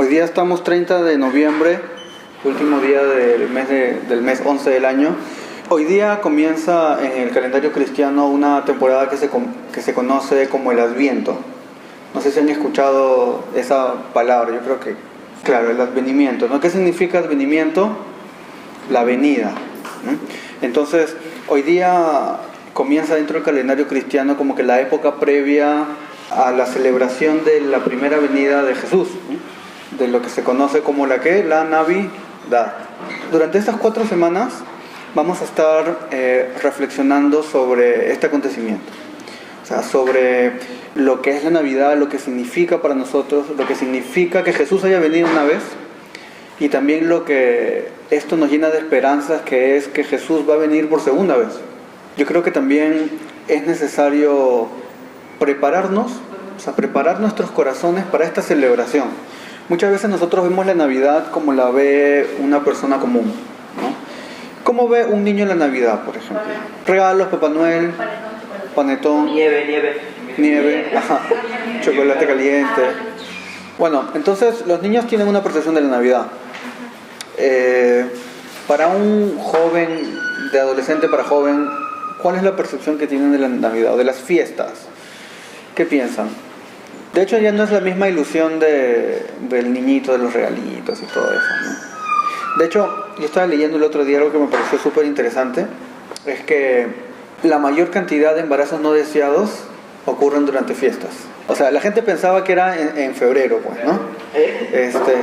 Hoy día estamos 30 de noviembre, último día del mes 11 del año. Hoy día comienza en el calendario cristiano una temporada que se conoce como el Adviento. No sé si han escuchado esa palabra, yo creo que, claro, el advenimiento, ¿no? ¿Qué significa advenimiento? La venida, ¿no? Entonces, hoy día comienza dentro del calendario cristiano como que la época previa a la celebración de la primera venida de Jesús, ¿no? De lo que se conoce como la Navidad. Durante estas 4 semanas vamos a estar reflexionando sobre este acontecimiento, o sea, sobre lo que es la Navidad, lo que significa para nosotros, lo que significa que Jesús haya venido una vez, y también lo que esto nos llena de esperanzas, que es que Jesús va a venir por segunda vez. Yo creo que también es necesario prepararnos, o sea, preparar nuestros corazones para esta celebración. Muchas veces nosotros vemos la Navidad como la ve una persona común, ¿no? ¿Cómo ve un niño la Navidad, por ejemplo? Regalos, Papá Noel, panetón, nieve, ajá, chocolate caliente. Bueno, entonces los niños tienen una percepción de la Navidad. Para un joven, de adolescente para joven, ¿cuál es la percepción que tienen de la Navidad o de las fiestas? ¿Qué piensan? De hecho, ya no es la misma ilusión del niñito, de los regalitos y todo eso, ¿no? De hecho, yo estaba leyendo el otro día algo que me pareció súper interesante, es que la mayor cantidad de embarazos no deseados ocurren durante fiestas. O sea, la gente pensaba que era en febrero, pues, ¿no?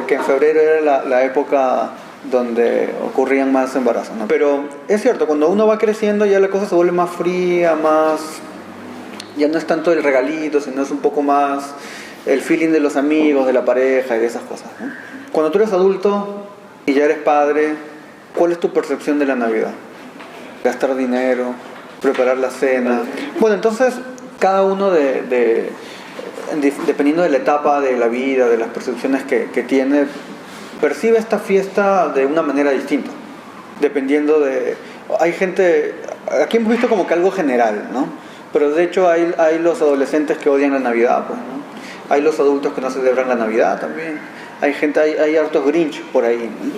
Que en febrero era la época donde ocurrían más embarazos, ¿no? Pero es cierto, cuando uno va creciendo ya la cosa se vuelve más fría, ya no es tanto el regalito, sino es un poco más el feeling de los amigos, de la pareja y de esas cosas, ¿no? Cuando tú eres adulto y ya eres padre, ¿cuál es tu percepción de la Navidad? Gastar dinero, preparar la cena. Bueno, entonces cada uno dependiendo de la etapa de la vida, de las percepciones que tiene, percibe esta fiesta de una manera distinta. Dependiendo de... Hay gente... Aquí hemos visto como que algo general, ¿no? Pero de hecho hay los adolescentes que odian la Navidad, pues, ¿no? Hay los adultos que no celebran la Navidad también. Hay hartos Grinch por ahí, ¿no?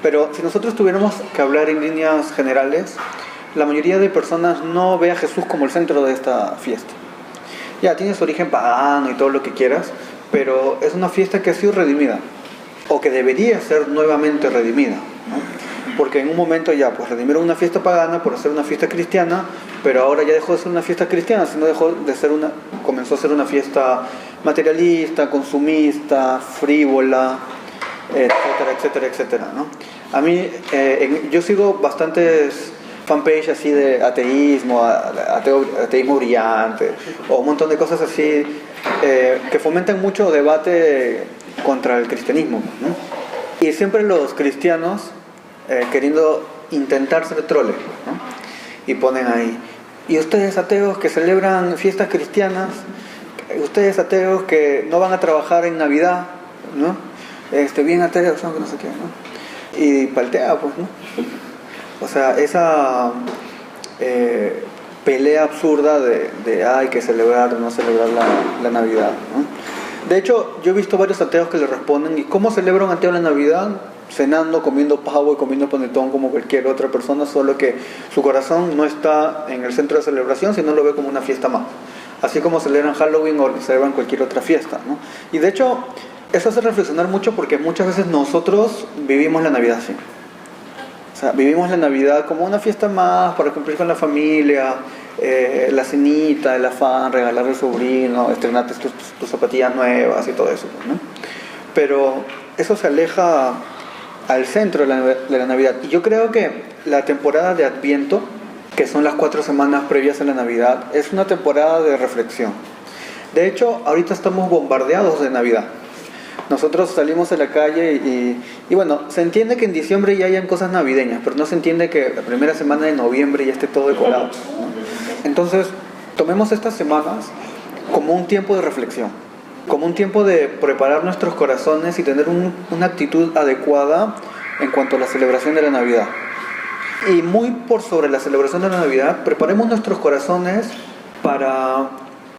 Pero si nosotros tuviéramos que hablar en líneas generales, la mayoría de personas no ve a Jesús como el centro de esta fiesta. Ya, tiene su origen pagano y todo lo que quieras, pero es una fiesta que ha sido redimida, o que debería ser nuevamente redimida, ¿no? Porque en un momento ya, pues redimieron una fiesta pagana por hacer una fiesta cristiana, pero ahora ya dejó de ser una fiesta cristiana, sino comenzó a ser una fiesta materialista, consumista, frívola, etcétera, ¿no? A mí, yo sigo bastantes fanpage así de ateísmo, ateísmo brillante, o un montón de cosas así que fomentan mucho debate contra el cristianismo, ¿no? Y siempre los cristianos queriendo intentar ser troles, ¿no? Y ponen ahí, y ustedes ateos que celebran fiestas cristianas, ustedes ateos que no van a trabajar en Navidad, ¿no? Bien ateos son, que no sé qué, ¿no? Y paltea, pues, ¿no? O sea, esa pelea absurda de hay que celebrar o no celebrar la Navidad, ¿no? De hecho, yo he visto varios ateos que le responden, ¿y cómo celebra un ateo la Navidad? Cenando, comiendo pavo y comiendo panetón como cualquier otra persona, solo que su corazón no está en el centro de celebración, sino lo ve como una fiesta más. Así como celebran Halloween o celebran cualquier otra fiesta, ¿no? Y de hecho, eso hace reflexionar mucho, porque muchas veces nosotros vivimos la Navidad así. O sea, vivimos la Navidad como una fiesta más para cumplir con la familia, la cenita, el afán, regalarle al sobrino, estrenarte tus zapatillas nuevas y todo eso, ¿no? Pero eso se aleja al centro de la Navidad. Y yo creo que la temporada de Adviento, que son las 4 semanas previas a la Navidad, es una temporada de reflexión. De hecho, ahorita estamos bombardeados de Navidad. Nosotros salimos a la calle y bueno, se entiende que en diciembre ya hayan cosas navideñas, pero no se entiende que la primera semana de noviembre ya esté todo decorado, ¿no? Entonces, tomemos estas semanas como un tiempo de reflexión, como un tiempo de preparar nuestros corazones y tener una actitud adecuada en cuanto a la celebración de la Navidad. Y muy por sobre la celebración de la Navidad, preparemos nuestros corazones para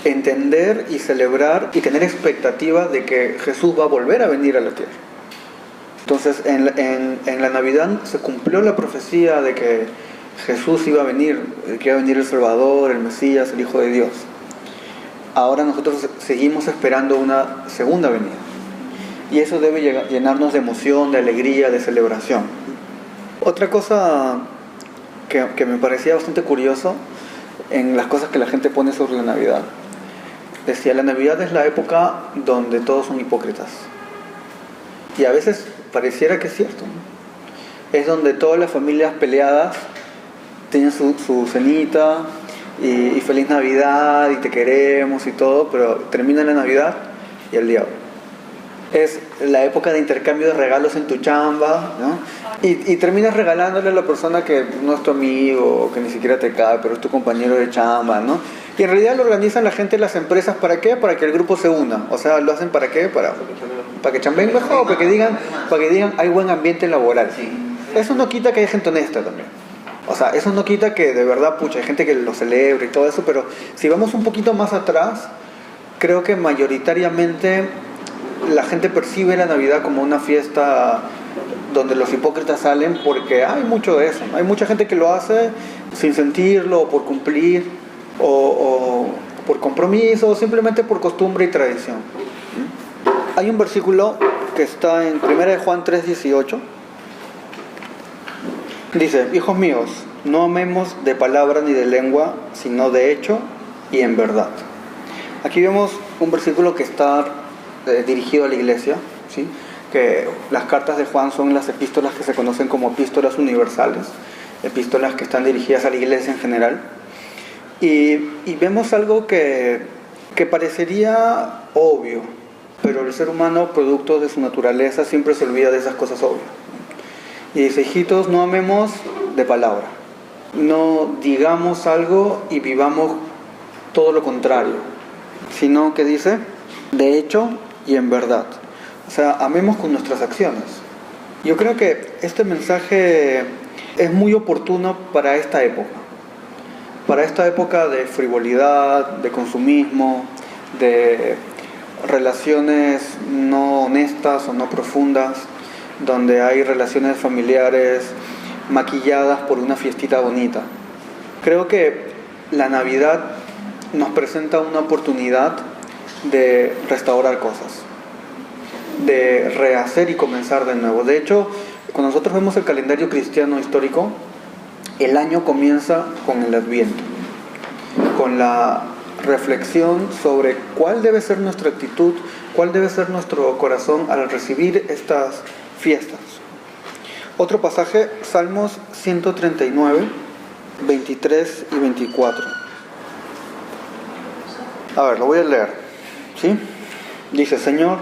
entender y celebrar y tener expectativa de que Jesús va a volver a venir a la tierra. Entonces en la Navidad se cumplió la profecía de que Jesús iba a venir, que iba a venir el Salvador, el Mesías, el Hijo de Dios. Ahora nosotros seguimos esperando una segunda venida. Y eso debe llenarnos de emoción, de alegría, de celebración. Otra cosa que me parecía bastante curioso en las cosas que la gente pone sobre la Navidad. Decía, la Navidad es la época donde todos son hipócritas. Y a veces pareciera que es cierto, ¿no? Es donde todas las familias peleadas tienen su cenita y feliz Navidad y te queremos y todo, pero termina la Navidad y el diablo. Es la época de intercambio de regalos en tu chamba, ¿no? Y terminas regalándole a la persona que no es tu amigo, que ni siquiera te cae, pero es tu compañero de chamba, ¿no? Y en realidad lo organizan la gente de las empresas, ¿para qué? Para que el grupo se una. O sea, ¿lo hacen para qué? Para que chambeen mejor, para que digan hay buen ambiente laboral. Eso no quita que haya gente honesta también. O sea, eso no quita que de verdad, hay gente que lo celebra y todo eso, pero si vamos un poquito más atrás, creo que mayoritariamente la gente percibe la Navidad como una fiesta donde los hipócritas salen, porque hay mucho de eso. Hay mucha gente que lo hace sin sentirlo, o por cumplir, o por compromiso, o simplemente por costumbre y tradición. Hay un versículo que está en 1 de Juan 3:18. Dice: hijos míos, no amemos de palabra ni de lengua, sino de hecho y en verdad. Aquí vemos un versículo que está dirigido a la iglesia, ¿sí? Que las cartas de Juan son las epístolas que se conocen como epístolas universales, epístolas que están dirigidas a la iglesia en general. Y vemos algo que parecería obvio, pero el ser humano, producto de su naturaleza, siempre se olvida de esas cosas obvias. Y dice: hijitos, no amemos de palabra, no digamos algo y vivamos todo lo contrario, sino que dice de hecho y en verdad. O sea, amemos con nuestras acciones. Yo creo que este mensaje es muy oportuno para esta época de frivolidad, de consumismo, de relaciones no honestas o no profundas, donde hay relaciones familiares maquilladas por una fiestita bonita. Creo que la Navidad nos presenta una oportunidad de restaurar cosas, de rehacer y comenzar de nuevo. De hecho, cuando nosotros vemos el calendario cristiano histórico, el año comienza con el Adviento, con la reflexión sobre cuál debe ser nuestra actitud, cuál debe ser nuestro corazón al recibir estas fiestas. Otro pasaje, Salmos 139, 23 y 24. A ver, lo voy a leer, ¿sí? Dice: Señor,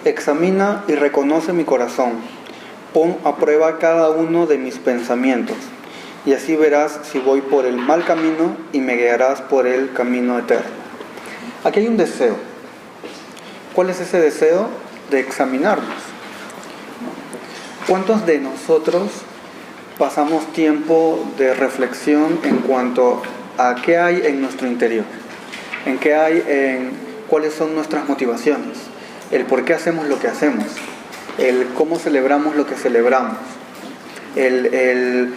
examina y reconoce mi corazón, pon a prueba cada uno de mis pensamientos, y así verás si voy por el mal camino y me guiarás por el camino eterno. Aquí hay un deseo. ¿Cuál es ese deseo? De examinarnos. ¿Cuántos de nosotros pasamos tiempo de reflexión en cuanto a qué hay en nuestro interior? ¿En qué hay en cuáles son nuestras motivaciones? El por qué hacemos lo que hacemos, el cómo celebramos lo que celebramos, el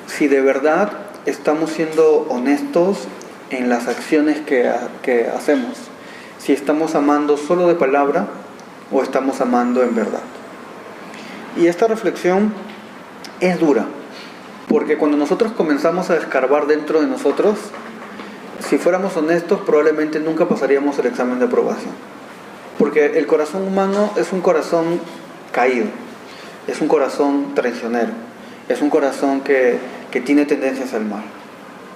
si de verdad estamos siendo honestos en las acciones que hacemos, si estamos amando solo de palabra o estamos amando en verdad. Y esta reflexión es dura, porque cuando nosotros comenzamos a escarbar dentro de nosotros, si fuéramos honestos, probablemente nunca pasaríamos el examen de aprobación. Porque el corazón humano es un corazón caído, es un corazón traicionero, es un corazón que tiene tendencias al mal.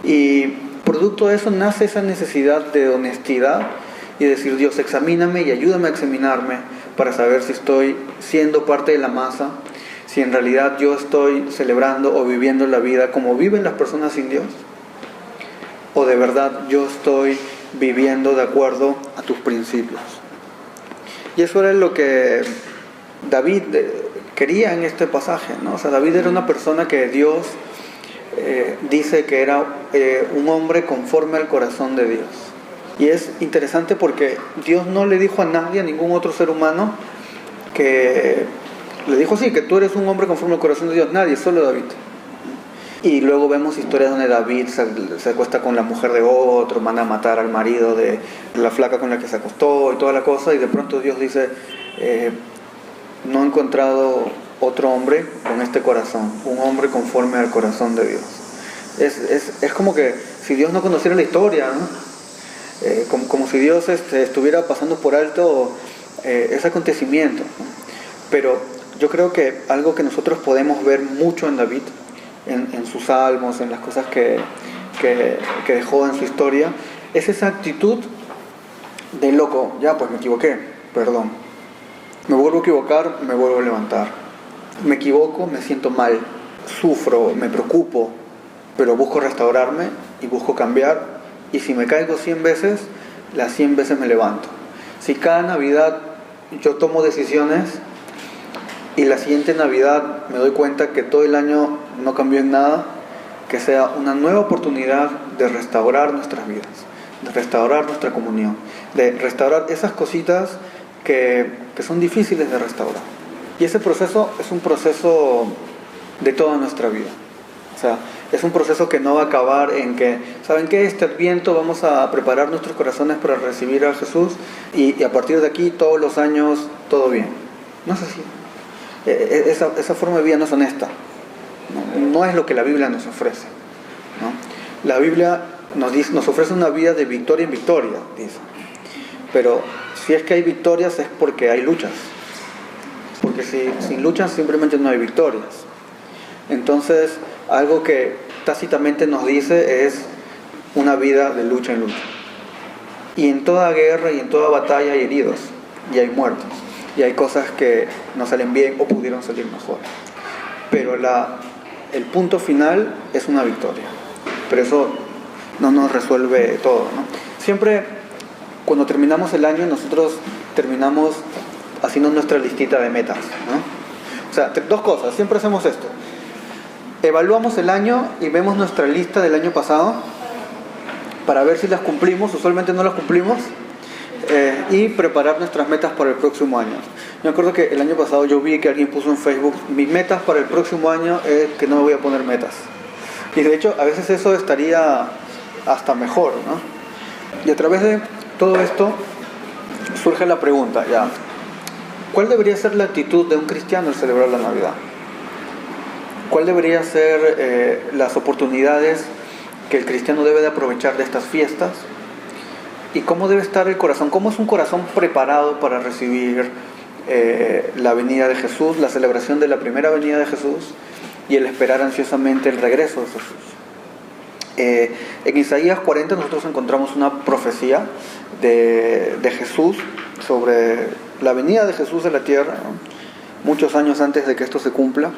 Y producto de eso nace esa necesidad de honestidad y decir: Dios, examíname y ayúdame a examinarme para saber si estoy siendo parte de la masa, si en realidad yo estoy celebrando o viviendo la vida como viven las personas sin Dios, o de verdad yo estoy viviendo de acuerdo a tus principios. Y eso era lo que David quería en este pasaje, ¿no? O sea, David era una persona que Dios dice que era un hombre conforme al corazón de Dios. Y es interesante porque Dios no le dijo a nadie, a ningún otro ser humano, que le dijo sí, que tú eres un hombre conforme al corazón de Dios. Nadie, solo David. Y luego vemos historias donde David se acuesta con la mujer de otro, manda a matar al marido de la flaca con la que se acostó y toda la cosa, y de pronto Dios dice, no he encontrado otro hombre con este corazón, un hombre conforme al corazón de Dios. Es como que si Dios no conociera la historia, ¿no? Como si Dios estuviera pasando por alto ese acontecimiento, ¿no? Pero yo creo que algo que nosotros podemos ver mucho en David, en sus salmos, en las cosas que dejó en su historia, es esa actitud de loco, ya pues me equivoqué, perdón. Me vuelvo a equivocar, me vuelvo a levantar. Me equivoco, me siento mal, sufro, me preocupo, pero busco restaurarme y busco cambiar. Y si me caigo 100 veces, las 100 veces me levanto. Si cada Navidad yo tomo decisiones y la siguiente Navidad me doy cuenta que todo el año no cambió en nada, que sea una nueva oportunidad de restaurar nuestras vidas, de restaurar nuestra comunión, de restaurar esas cositas que son difíciles de restaurar. Y ese proceso es un proceso de toda nuestra vida. O sea, es un proceso que no va a acabar en que, ¿saben qué? Este Adviento vamos a preparar nuestros corazones para recibir a Jesús y a partir de aquí todos los años todo bien. No es así. Esa forma de vida no es honesta. No es lo que la Biblia nos ofrece, ¿no? La Biblia nos ofrece una vida de victoria en victoria, dice. Pero si es que hay victorias es porque hay luchas. Porque sin luchas simplemente no hay victorias. Entonces, algo que tácitamente nos dice es una vida de lucha en lucha. Y en toda guerra y en toda batalla hay heridos, y hay muertos, y hay cosas que no salen bien o pudieron salir mejor. Pero el punto final es una victoria. Pero eso no nos resuelve todo, ¿no? Siempre cuando terminamos el año nosotros terminamos haciendo nuestra listita de metas, ¿no? O sea, dos cosas, siempre hacemos esto. Evaluamos el año y vemos nuestra lista del año pasado para ver si las cumplimos, usualmente no las cumplimos, y preparar nuestras metas para el próximo año. Yo me acuerdo que el año pasado yo vi que alguien puso en Facebook, mis metas para el próximo año es que no me voy a poner metas. Y de hecho a veces eso estaría hasta mejor, ¿no? Y a través de todo esto surge la pregunta, ya, ¿cuál debería ser la actitud de un cristiano al celebrar la Navidad? ¿Cuál debería ser las oportunidades que el cristiano debe de aprovechar de estas fiestas? ¿Y cómo debe estar el corazón? ¿Cómo es un corazón preparado para recibir la venida de Jesús, la celebración de la primera venida de Jesús y el esperar ansiosamente el regreso de Jesús? En Isaías 40 nosotros encontramos una profecía de Jesús sobre la venida de Jesús a la tierra, ¿no? Muchos años antes de que esto se cumpla.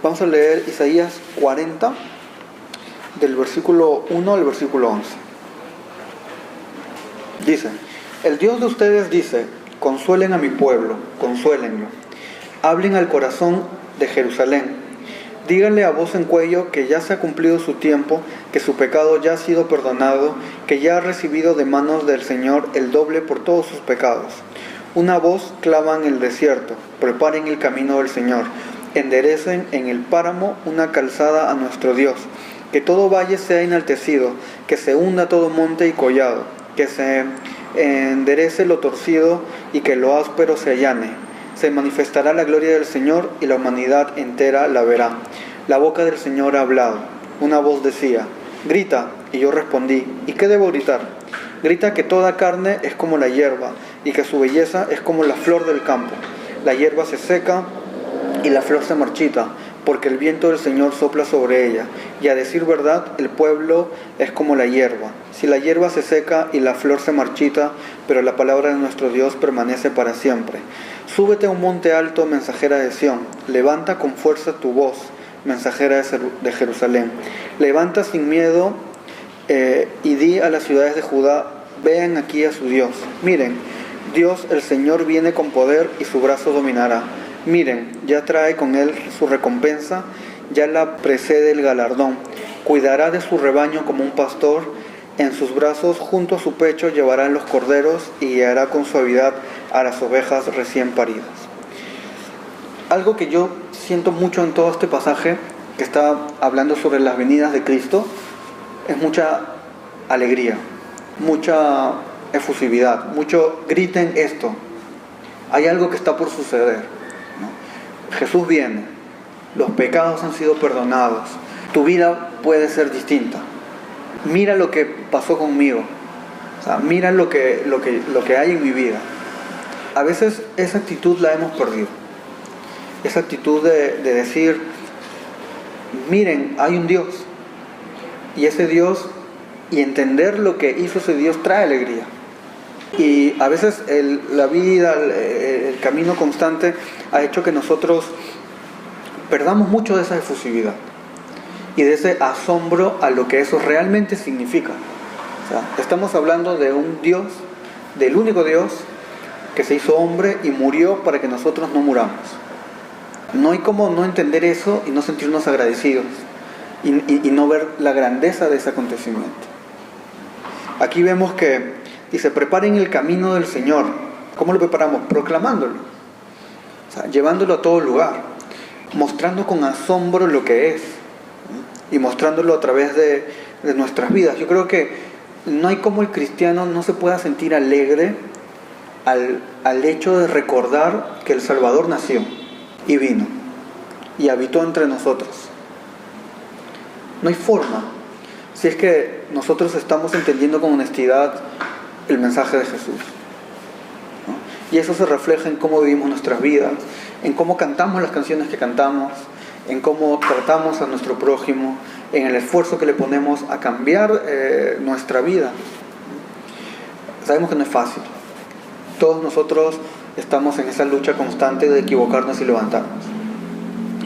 Vamos a leer Isaías 40, del versículo 1 al versículo 11. Dice, el Dios de ustedes dice, consuelen a mi pueblo, consuélenlo. Hablen al corazón de Jerusalén. Díganle a voz en cuello que ya se ha cumplido su tiempo, que su pecado ya ha sido perdonado, que ya ha recibido de manos del Señor el doble por todos sus pecados. Una voz clama en el desierto, preparen el camino del Señor. Enderecen en el páramo una calzada a nuestro Dios, que todo valle sea enaltecido, que se hunda todo monte y collado, que se enderece lo torcido y que lo áspero se allane. Se manifestará la gloria del Señor y la humanidad entera la verá. La boca del Señor ha hablado. Una voz decía, grita, y yo respondí, ¿y qué debo gritar? Grita que toda carne es como la hierba y que su belleza es como la flor del campo. La hierba se seca y la flor se marchita, porque el viento del Señor sopla sobre ella. Y a decir verdad, el pueblo es como la hierba. Si la hierba se seca y la flor se marchita, pero la palabra de nuestro Dios permanece para siempre. Súbete a un monte alto, mensajera de Sión. Levanta con fuerza tu voz, mensajera de Jerusalén. Levanta sin miedo y di a las ciudades de Judá, vean aquí a su Dios. Miren, Dios el Señor viene con poder y su brazo dominará. Miren, ya trae con él su recompensa, ya la precede el galardón. Cuidará de su rebaño como un pastor En sus brazos, junto a su pecho, llevarán los corderos y guiará con suavidad a las ovejas recién paridas. Algo que yo siento mucho en todo este pasaje, que está hablando sobre las venidas de Cristo, es mucha alegría, mucha efusividad, mucho griten esto. Hay algo que está por suceder, ¿no? Jesús viene, los pecados han sido perdonados, tu vida puede ser distinta. Mira lo que pasó conmigo, o sea, mira lo que hay en mi vida. A veces esa actitud la hemos perdido, esa actitud de decir, miren, hay un Dios, y ese Dios, y entender lo que hizo ese Dios trae alegría. Y a veces la vida, el camino constante ha hecho que nosotros perdamos mucho de esa efusividad y de ese asombro a lo que eso realmente significa. O sea, estamos hablando de un Dios, del único Dios que se hizo hombre y murió para que nosotros no muramos. No hay como no entender eso y no sentirnos agradecidos y no ver la grandeza de ese acontecimiento. Aquí vemos que dice, preparen el camino del Señor. ¿Cómo lo preparamos? Proclamándolo, o sea, llevándolo a todo lugar, mostrando con asombro lo que es, y mostrándolo a través de nuestras vidas. Yo creo que no hay como el cristiano no se pueda sentir alegre al hecho de recordar que el Salvador nació y vino y habitó entre nosotros. No hay forma, si es que nosotros estamos entendiendo con honestidad el mensaje de Jesús, ¿no? Y eso se refleja en cómo vivimos nuestras vidas, en cómo cantamos las canciones que cantamos, en cómo tratamos a nuestro prójimo, en el esfuerzo que le ponemos a cambiar nuestra vida. Sabemos que no es fácil. Todos nosotros estamos en esa lucha constante de equivocarnos y levantarnos.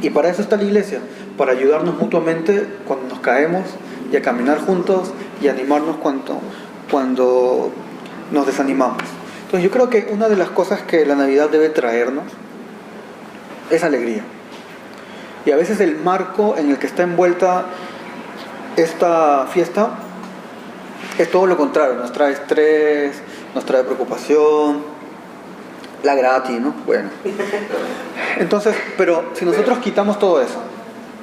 Y para eso está la iglesia, para ayudarnos mutuamente cuando nos caemos y a caminar juntos y animarnos cuando nos desanimamos. Entonces yo creo que una de las cosas que la Navidad debe traernos es alegría. Y a veces el marco en el que está envuelta esta fiesta es todo lo contrario, nos trae estrés, nos trae preocupación, la gratis, ¿no? Bueno. Entonces, pero si nosotros quitamos todo eso,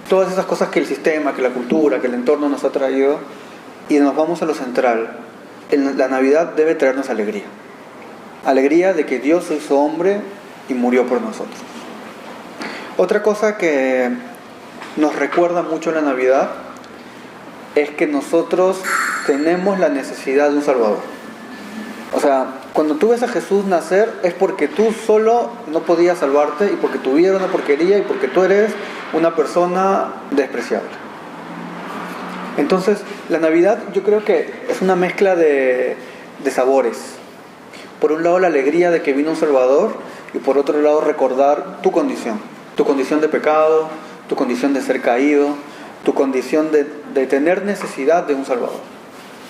todas esas cosas que el sistema, que la cultura, que el entorno nos ha traído, y nos vamos a lo central, la Navidad debe traernos alegría. Alegría de que Dios se hizo hombre y murió por nosotros. Otra cosa que nos recuerda mucho la Navidad es que nosotros tenemos la necesidad de un Salvador. O sea, cuando tú ves a Jesús nacer es porque tú solo no podías salvarte y porque tu vida era una porquería y porque tú eres una persona despreciable. Entonces, la Navidad yo creo que es una mezcla de sabores. Por un lado la alegría de que vino un Salvador y por otro lado recordar tu condición de pecado, tu condición de ser caído, tu condición de tener necesidad de un Salvador.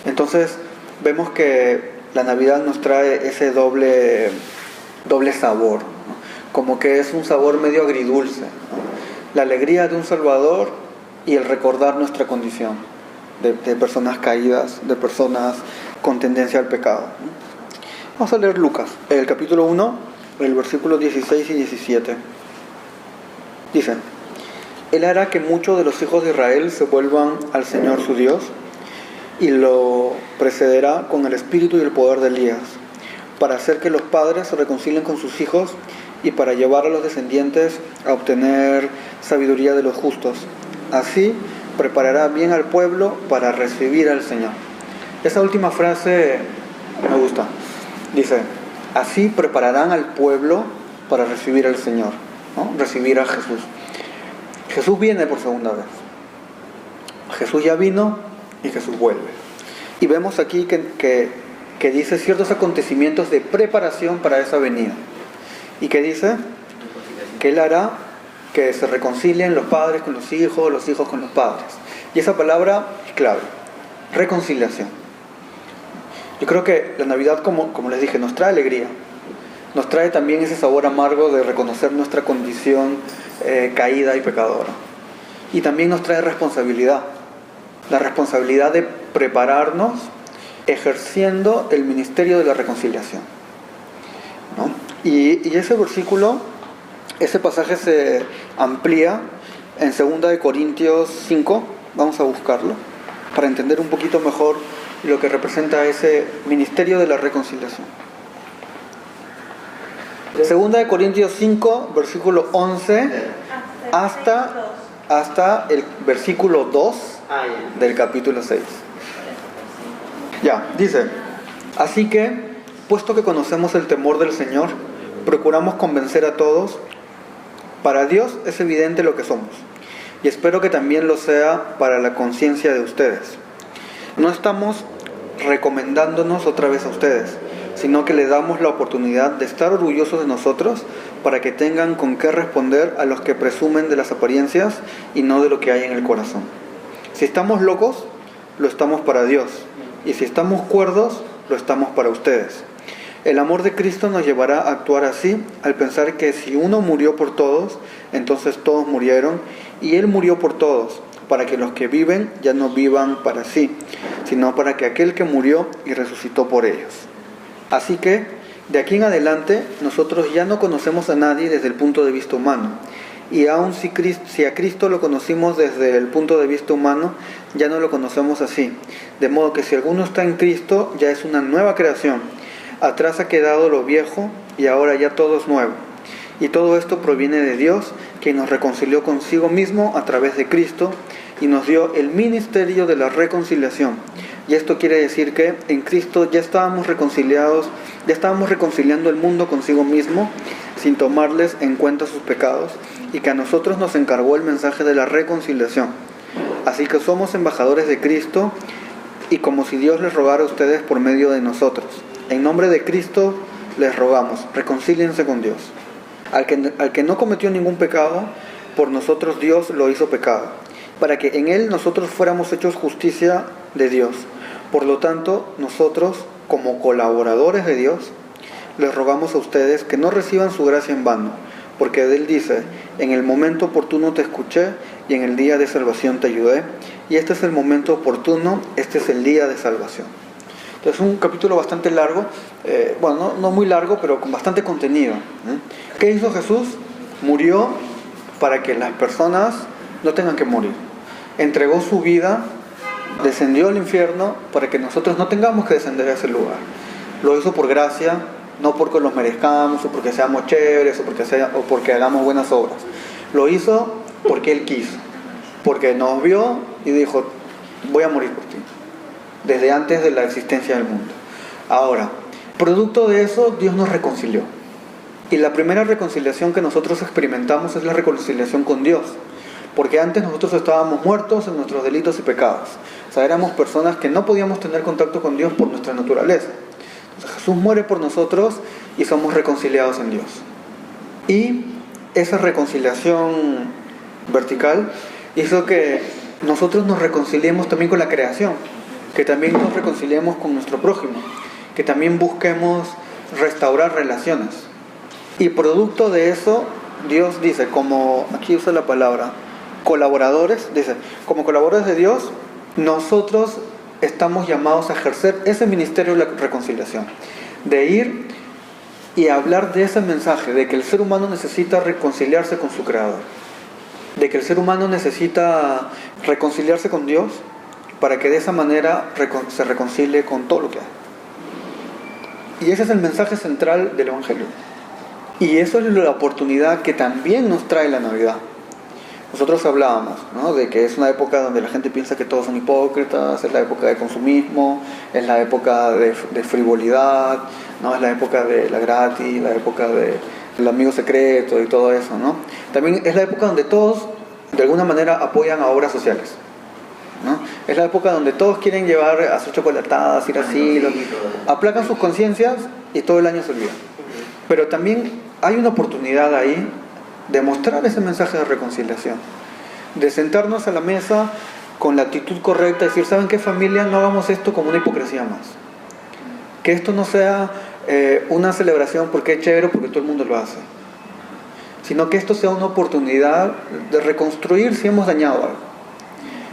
Entonces vemos que la Navidad nos trae ese doble sabor, ¿no? Como que es un sabor medio agridulce, ¿no? La alegría de un Salvador y el recordar nuestra condición de personas caídas, de personas con tendencia al pecado, ¿no? Vamos a leer Lucas, el capítulo 1, el versículo 16 y 17. Dice: Él hará que muchos de los hijos de Israel se vuelvan al Señor su Dios, y lo precederá con el espíritu y el poder de Elías, para hacer que los padres se reconcilien con sus hijos y para llevar a los descendientes a obtener sabiduría de los justos. Así preparará bien al pueblo para recibir al Señor. Esa última frase me gusta. Dice, así prepararán al pueblo para recibir al Señor, ¿no? Recibir a Jesús. Jesús viene por segunda vez. Jesús ya vino y Jesús vuelve. Y vemos aquí que dice ciertos acontecimientos de preparación para esa venida. Y que dice que Él hará que se reconcilien los padres con los hijos con los padres. Y esa palabra es clave, reconciliación. Yo creo que la Navidad, como les dije, nos trae alegría. Nos trae también ese sabor amargo de reconocer nuestra condición caída y pecadora. Y también nos trae responsabilidad. La responsabilidad de prepararnos ejerciendo el ministerio de la reconciliación, ¿no? Y ese versículo, ese pasaje se amplía en 2 Corintios 5, vamos a buscarlo, para entender un poquito mejor lo que representa ese ministerio de la reconciliación. 2 Corintios 5, versículo 11, hasta el versículo 2 del capítulo 6. Ya, dice: así que, puesto que conocemos el temor del Señor, procuramos convencer a todos. Para Dios es evidente lo que somos, y espero que también lo sea para la conciencia de ustedes. No estamos recomendándonos otra vez a ustedes, sino que les damos la oportunidad de estar orgullosos de nosotros para que tengan con qué responder a los que presumen de las apariencias y no de lo que hay en el corazón. Si estamos locos, lo estamos para Dios, y si estamos cuerdos, lo estamos para ustedes. El amor de Cristo nos llevará a actuar así al pensar que si uno murió por todos, entonces todos murieron, y Él murió por todos, para que los que viven ya no vivan para sí, sino para que aquel que murió y resucitó por ellos. Así que, de aquí en adelante, nosotros ya no conocemos a nadie desde el punto de vista humano. Y aun si a Cristo lo conocimos desde el punto de vista humano, ya no lo conocemos así. De modo que si alguno está en Cristo, ya es una nueva creación. Atrás ha quedado lo viejo y ahora ya todo es nuevo. Y todo esto proviene de Dios, que nos reconcilió consigo mismo a través de Cristo y nos dio el ministerio de la reconciliación. Y esto quiere decir que en Cristo ya estábamos reconciliados, ya estábamos reconciliando el mundo consigo mismo, sin tomarles en cuenta sus pecados, y que a nosotros nos encargó el mensaje de la reconciliación. Así que somos embajadores de Cristo, y como si Dios les rogara a ustedes por medio de nosotros. En nombre de Cristo les rogamos, reconcíliense con Dios. Al que no cometió ningún pecado, por nosotros Dios lo hizo pecado, para que en Él nosotros fuéramos hechos justicia de Dios. Por lo tanto, nosotros, como colaboradores de Dios, les rogamos a ustedes que no reciban su gracia en vano, porque Él dice: en el momento oportuno te escuché y en el día de salvación te ayudé, y este es el momento oportuno, este es el día de salvación. Entonces, es un capítulo bastante largo, no muy largo, pero con bastante contenido. ¿Qué hizo Jesús? Murió para que las personas no tengan que morir. Entregó su vida, descendió al infierno para que nosotros no tengamos que descender a ese lugar. Lo hizo por gracia, no porque los merezcamos, o porque seamos chéveres, o porque hagamos buenas obras. Lo hizo porque Él quiso, porque nos vio y dijo: voy a morir por ti, desde antes de la existencia del mundo. Ahora, producto de eso, Dios nos reconcilió. Y la primera reconciliación que nosotros experimentamos es la reconciliación con Dios. Porque antes nosotros estábamos muertos en nuestros delitos y pecados. O sea, éramos personas que no podíamos tener contacto con Dios por nuestra naturaleza. Entonces, Jesús muere por nosotros y somos reconciliados en Dios. Y esa reconciliación vertical hizo que nosotros nos reconciliemos también con la creación, que también nos reconciliemos con nuestro prójimo, que también busquemos restaurar relaciones. Y producto de eso, Dios dice, como aquí usa la palabra colaboradores, dice: como colaboradores de Dios, nosotros estamos llamados a ejercer ese ministerio de la reconciliación, de ir y hablar de ese mensaje, de que el ser humano necesita reconciliarse con su Creador, de que el ser humano necesita reconciliarse con Dios, para que de esa manera se reconcilie con todo lo que hay. Y ese es el mensaje central del Evangelio. Y eso es la oportunidad que también nos trae la Navidad. Nosotros hablábamos, ¿no?, de que es una época donde la gente piensa que todos son hipócritas, es la época de consumismo, es la época de frivolidad, ¿no?, es la época de la gratis, la época del amigo secreto y todo eso, ¿no? También es la época donde todos, de alguna manera, apoyan a obras sociales, ¿no? Es la época donde todos quieren llevar a sus chocolatadas, ir así, aplacan sus conciencias y todo el año se olvida. Pero también hay una oportunidad ahí de mostrar ese mensaje de reconciliación, de sentarnos a la mesa con la actitud correcta, decir: ¿saben qué, familia? No hagamos esto como una hipocresía más. Que esto no sea una celebración porque es chévere, porque todo el mundo lo hace, sino que esto sea una oportunidad de reconstruir si hemos dañado algo.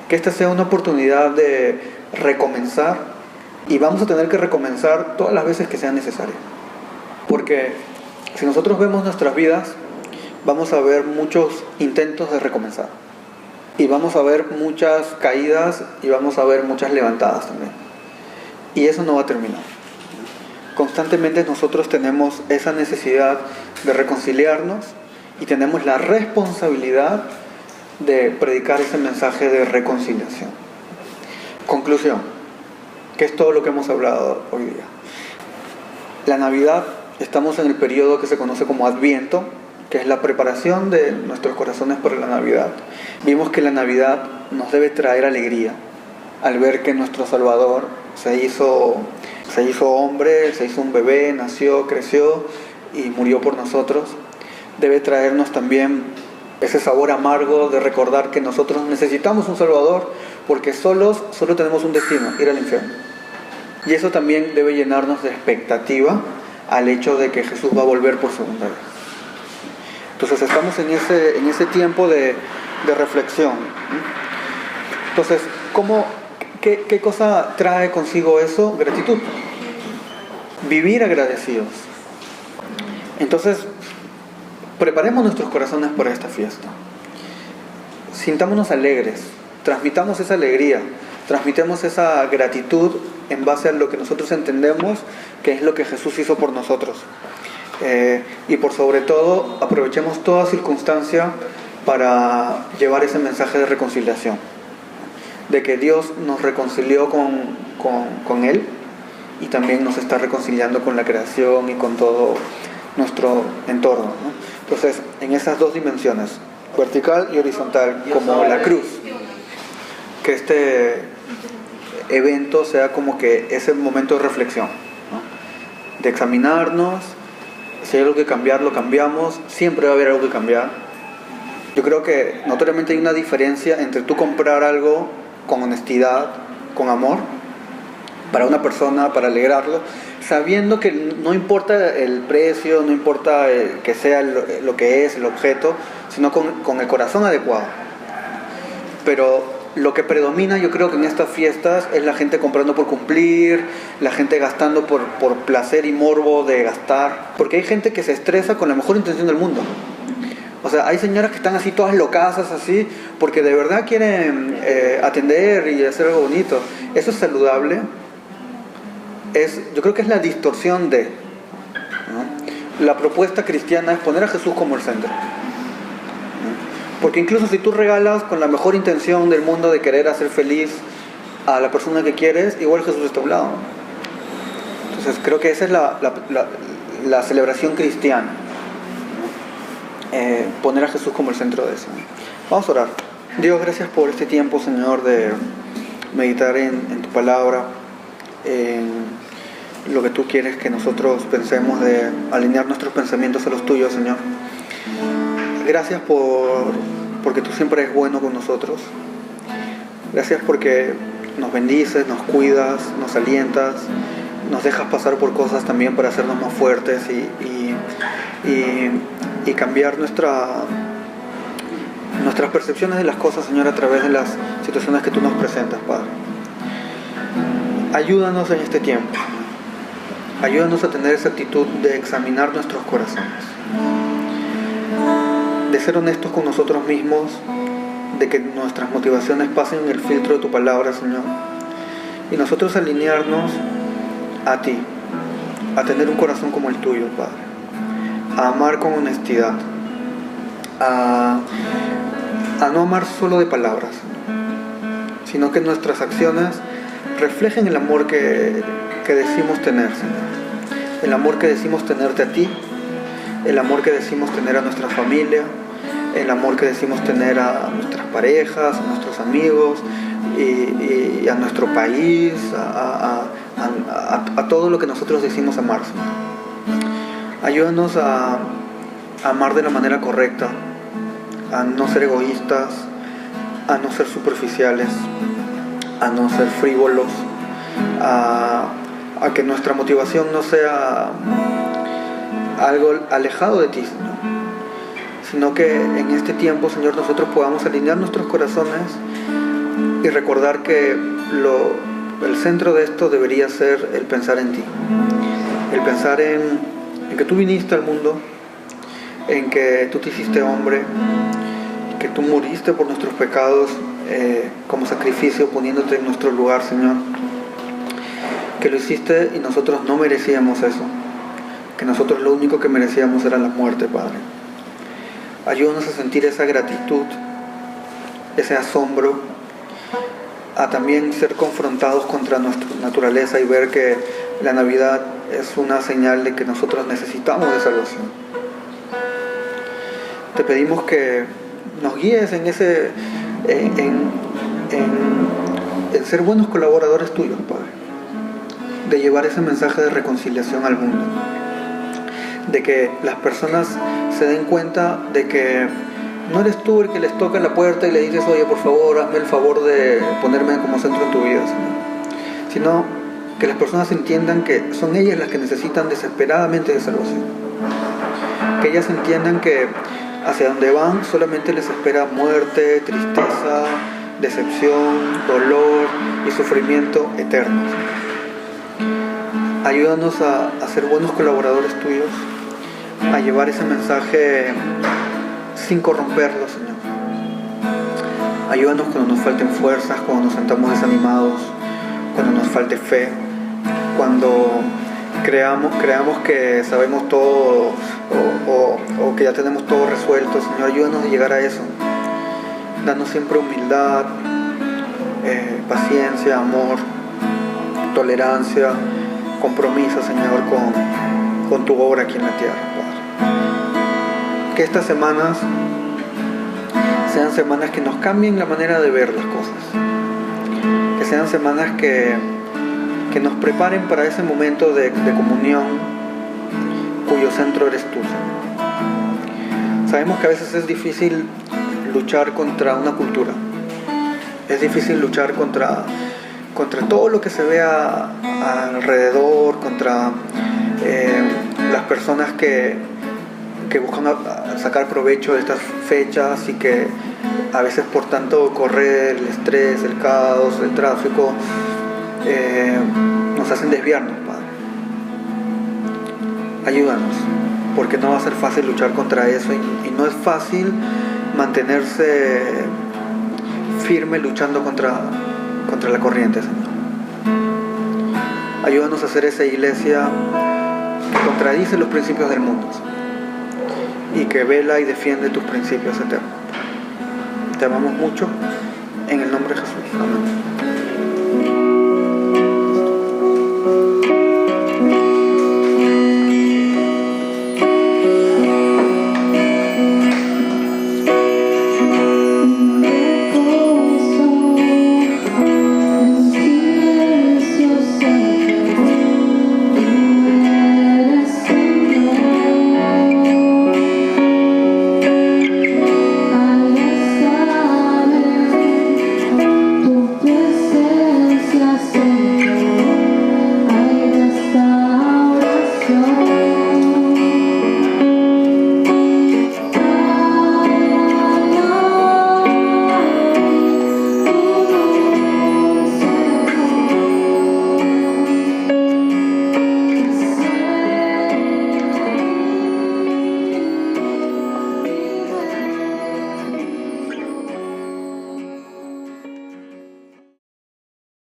Que esta sea una oportunidad de recomenzar Y vamos a tener que recomenzar todas las veces que sea necesario. Porque si nosotros vemos nuestras vidas, vamos a ver muchos intentos de recomenzar. Y vamos a ver muchas caídas y vamos a ver muchas levantadas también. Y eso no va a terminar. Constantemente nosotros tenemos esa necesidad de reconciliarnos y tenemos la responsabilidad de predicar ese mensaje de reconciliación. Conclusión, que es todo lo que hemos hablado hoy día. La Navidad, estamos en el periodo que se conoce como Adviento, que es la preparación de nuestros corazones para la Navidad. Vimos que la Navidad nos debe traer alegría al ver que nuestro Salvador se hizo hombre, se hizo un bebé, nació, creció y murió por nosotros. Debe traernos también ese sabor amargo de recordar que nosotros necesitamos un Salvador, porque solo tenemos un destino, ir al infierno. Y eso también debe llenarnos de expectativa al hecho de que Jesús va a volver por segunda vez. Entonces estamos en ese tiempo de reflexión. Entonces, ¿qué cosa trae consigo eso? Gratitud. Vivir agradecidos. Entonces, preparemos nuestros corazones para esta fiesta. Sintámonos alegres. Transmitamos esa alegría. Transmitamos esa gratitud en base a lo que nosotros entendemos que es lo que Jesús hizo por nosotros. Y por sobre todo, aprovechemos toda circunstancia para llevar ese mensaje de reconciliación. De que Dios nos reconcilió con Él y también nos está reconciliando con la creación y con todo nuestro entorno, ¿no? Entonces, en esas dos dimensiones, vertical y horizontal, como la cruz, que este evento sea como que ese momento de reflexión, ¿no? De examinarnos. Si hay algo que cambiar, lo cambiamos. Siempre va a haber algo que cambiar. Yo creo que notoriamente hay una diferencia entre tú comprar algo con honestidad, con amor, para una persona, para alegrarlo, sabiendo que no importa el precio, no importa que sea lo que es el objeto, sino con el corazón adecuado. Pero lo que predomina, yo creo que en estas fiestas, es la gente comprando por cumplir, la gente gastando por placer y morbo de gastar, porque hay gente que se estresa con la mejor intención del mundo. O sea, hay señoras que están así todas locazas así, porque de verdad quieren atender y hacer algo bonito. Eso es saludable. Yo creo que es la distorsión de, ¿no? La propuesta cristiana es poner a Jesús como el centro. Porque incluso si tú regalas con la mejor intención del mundo de querer hacer feliz a la persona que quieres, igual Jesús está a un lado. Entonces creo que esa es la celebración cristiana. Poner a Jesús como el centro de eso. Vamos a orar. Dios, gracias por este tiempo, Señor, de meditar en tu palabra, en lo que tú quieres que nosotros pensemos, de alinear nuestros pensamientos a los tuyos, Señor. Gracias porque tú siempre eres bueno con nosotros. Gracias porque nos bendices, nos cuidas, nos alientas, nos dejas pasar por cosas también para hacernos más fuertes y cambiar nuestras percepciones de las cosas, Señor, a través de las situaciones que tú nos presentas, Padre. Ayúdanos en este tiempo. Ayúdanos a tener esa actitud de examinar nuestros corazones, de ser honestos con nosotros mismos, de que nuestras motivaciones pasen el filtro de tu palabra, Señor, y nosotros alinearnos a ti, a tener un corazón como el tuyo, Padre, a amar con honestidad, a no amar solo de palabras, sino que nuestras acciones reflejen el amor que decimos tener, Señor. El amor que decimos tenerte a ti, el amor que decimos tener a nuestra familia, el amor que decimos tener a nuestras parejas, a nuestros amigos y a nuestro país, a todo lo que nosotros decimos amar, Señor. Ayúdanos a amar de la manera correcta, a no ser egoístas, a no ser superficiales, a no ser frívolos, a que nuestra motivación no sea algo alejado de ti, Señor, sino que en este tiempo, Señor, nosotros podamos alinear nuestros corazones y recordar que el centro de esto debería ser el pensar en ti, el pensar en que tú viniste al mundo, en que tú te hiciste hombre, que tú moriste por nuestros pecados como sacrificio, poniéndote en nuestro lugar, Señor, que lo hiciste y nosotros no merecíamos eso, que nosotros lo único que merecíamos era la muerte, Padre. Ayúdanos a sentir esa gratitud, ese asombro, a también ser confrontados contra nuestra naturaleza y ver que la Navidad es una señal de que nosotros necesitamos de salvación. Te pedimos que nos guíes en ser buenos colaboradores tuyos, Padre, de llevar ese mensaje de reconciliación al mundo, de que las personas se den cuenta de que no eres tú el que les toca la puerta y le dices, oye, por favor, hazme el favor de ponerme como centro en tu vida, Señor, sino que las personas entiendan que son ellas las que necesitan desesperadamente de salvación, que ellas entiendan que hacia donde van solamente les espera muerte, tristeza, decepción, dolor y sufrimiento eternos. Ayúdanos a ser buenos colaboradores tuyos, a llevar ese mensaje sin corromperlo, Señor. Ayúdanos cuando nos falten fuerzas, cuando nos sentamos desanimados, cuando nos falte fe, cuando creamos que sabemos todo o que ya tenemos todo resuelto. Señor, ayúdanos a llegar a eso. Danos siempre humildad, paciencia, amor, tolerancia, compromiso, Señor, con tu obra aquí en la tierra, Padre. Que estas semanas sean semanas que nos cambien la manera de ver las cosas, que sean semanas que nos preparen para ese momento de comunión cuyo centro eres tú, Señor. Sabemos que a veces es difícil luchar contra una cultura, es difícil luchar contra todo lo que se ve alrededor, contra las personas que buscan sacar provecho de estas fechas y que a veces por tanto correr, el estrés, el caos, el tráfico, nos hacen desviarnos, Padre. Ayúdanos, porque no va a ser fácil luchar contra eso y no es fácil mantenerse firme luchando contra la corriente, Señor. Ayúdanos a hacer esa iglesia que contradice los principios del mundo, Señor, y que vela y defiende tus principios eternos. Te amamos mucho, en el nombre de Jesús. Amén.